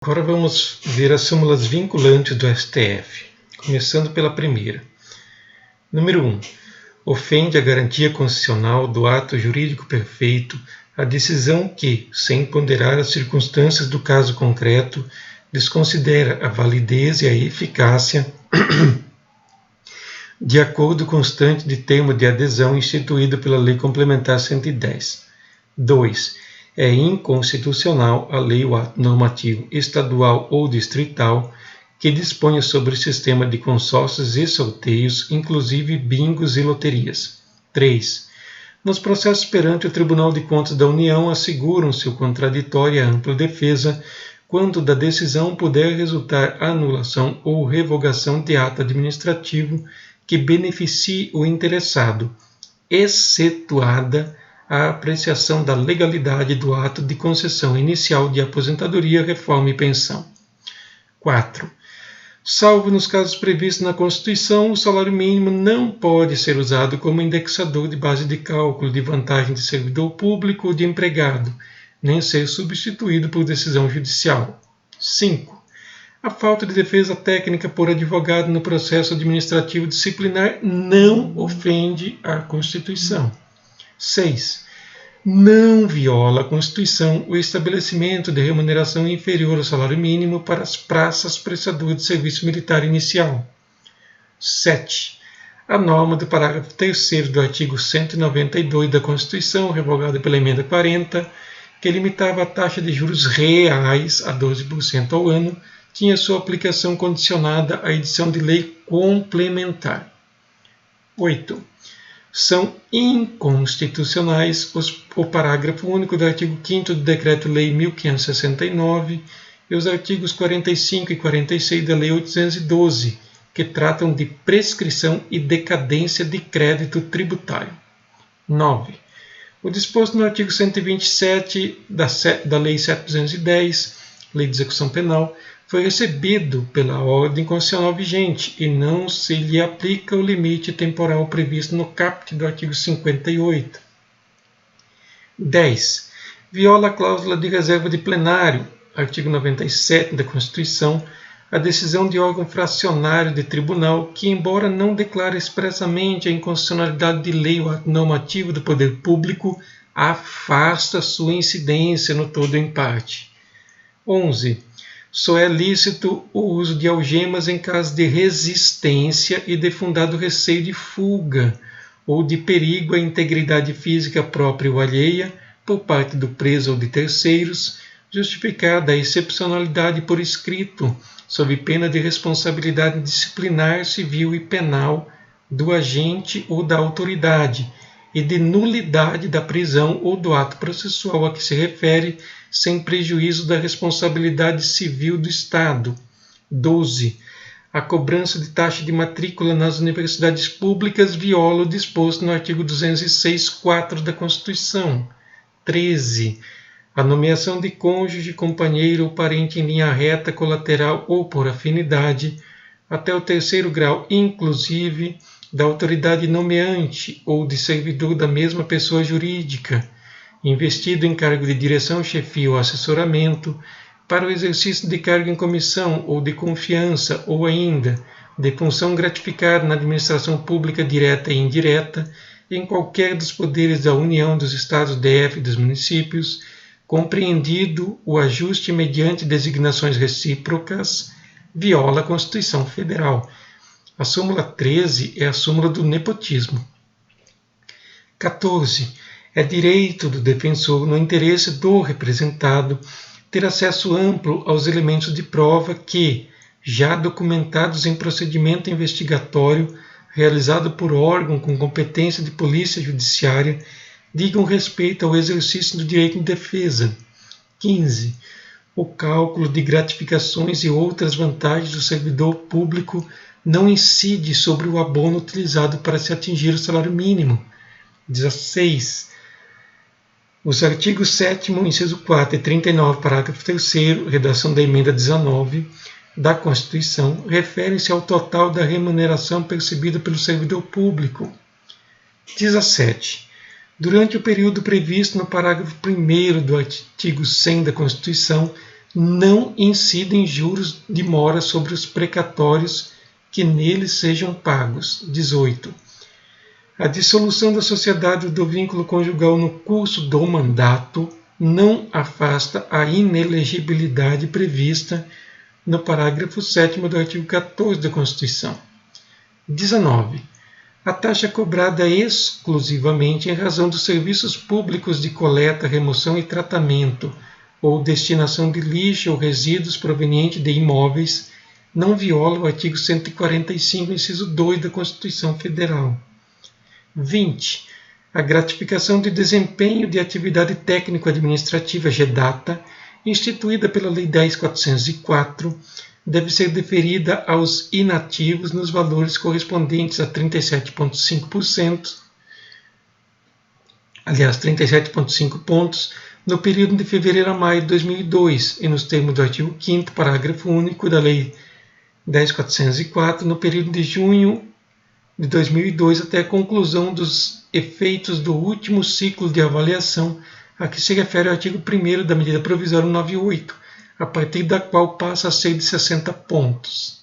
Agora vamos ver as súmulas vinculantes do STF, começando pela primeira. Número 1. Ofende a garantia constitucional do ato jurídico perfeito a decisão que, sem ponderar as circunstâncias do caso concreto, desconsidera a validez e a eficácia de acordo constante de termo de adesão instituído pela Lei Complementar 110. 2. É inconstitucional a lei ou ato normativo estadual ou distrital que disponha sobre o sistema de consórcios e sorteios, inclusive bingos e loterias. 3. Nos processos perante o Tribunal de Contas da União asseguram-se o contraditório e a ampla defesa quando da decisão puder resultar anulação ou revogação de ato administrativo que beneficie o interessado, excetuada a apreciação da legalidade do ato de concessão inicial de aposentadoria, reforma e pensão. 4. Salvo nos casos previstos na Constituição, o salário mínimo não pode ser usado como indexador de base de cálculo de vantagem de servidor público ou de empregado, nem ser substituído por decisão judicial. 5. A falta de defesa técnica por advogado no processo administrativo disciplinar não ofende a Constituição. 6. Não viola a Constituição o estabelecimento de remuneração inferior ao salário mínimo para as praças prestadoras de serviço militar inicial. 7. A norma do parágrafo 3º do artigo 192 da Constituição, revogada pela emenda 40, que limitava a taxa de juros reais a 12% ao ano, tinha sua aplicação condicionada à edição de lei complementar. 8. São inconstitucionais o parágrafo único do artigo 5º do Decreto-Lei 1569 e os artigos 45 e 46 da Lei 812, que tratam de prescrição e decadência de crédito tributário. 9. O disposto no artigo 127 da Lei 7210, Lei de Execução Penal, foi recebido pela ordem constitucional vigente e não se lhe aplica o limite temporal previsto no caput do artigo 58. 10. Viola a cláusula de reserva de plenário, artigo 97 da Constituição, a decisão de órgão fracionário de tribunal que, embora não declare expressamente a inconstitucionalidade de lei ou ato normativo do poder público, afasta sua incidência no todo ou em parte. 11. Só é lícito o uso de algemas em caso de resistência e de fundado receio de fuga ou de perigo à integridade física própria ou alheia por parte do preso ou de terceiros, justificada a excepcionalidade por escrito, sob pena de responsabilidade disciplinar, civil e penal do agente ou da autoridade, e de nulidade da prisão ou do ato processual a que se refere, sem prejuízo da responsabilidade civil do Estado. 12. A cobrança de taxa de matrícula nas universidades públicas viola o disposto no artigo 206.4 da Constituição. 13. A nomeação de cônjuge, companheiro ou parente em linha reta, colateral ou por afinidade, até o 3º grau, inclusive, da autoridade nomeante ou de servidor da mesma pessoa jurídica, investido em cargo de direção, chefia ou assessoramento, para o exercício de cargo em comissão ou de confiança, ou ainda de função gratificada na administração pública direta e indireta, em qualquer dos poderes da União, dos Estados, DF e dos municípios, compreendido o ajuste mediante designações recíprocas, viola a Constituição Federal. A súmula 13 é a súmula do nepotismo. 14. É direito do defensor, no interesse do representado, ter acesso amplo aos elementos de prova que, já documentados em procedimento investigatório realizado por órgão com competência de polícia judiciária, digam respeito ao exercício do direito de defesa. 15. O cálculo de gratificações e outras vantagens do servidor público não incide sobre o abono utilizado para se atingir o salário mínimo. 16. Os artigos 7º, inciso 4 e 39, parágrafo 3º, redação da emenda 19 da Constituição, referem-se ao total da remuneração percebida pelo servidor público. 17. Durante o período previsto no parágrafo 1º do artigo 100 da Constituição, não incidem juros de mora sobre os precatórios que neles sejam pagos. 18. A dissolução da sociedade ou do vínculo conjugal no curso do mandato não afasta a inelegibilidade prevista no parágrafo 7º do artigo 14 da Constituição. 19. A taxa cobrada exclusivamente em razão dos serviços públicos de coleta, remoção e tratamento ou destinação de lixo ou resíduos provenientes de imóveis não viola o artigo 145, inciso 2 da Constituição Federal. 20. A gratificação de desempenho de atividade técnico-administrativa GEDATA, instituída pela Lei 10.404, deve ser deferida aos inativos nos valores correspondentes a 37,5%, aliás, 37,5 pontos, no período de fevereiro a maio de 2002 e nos termos do artigo 5º, parágrafo único da Lei 10.404, no período de junho de 2002 até a conclusão dos efeitos do último ciclo de avaliação a que se refere o artigo 1º da medida provisória 98, a partir da qual passa a ser de 60 pontos.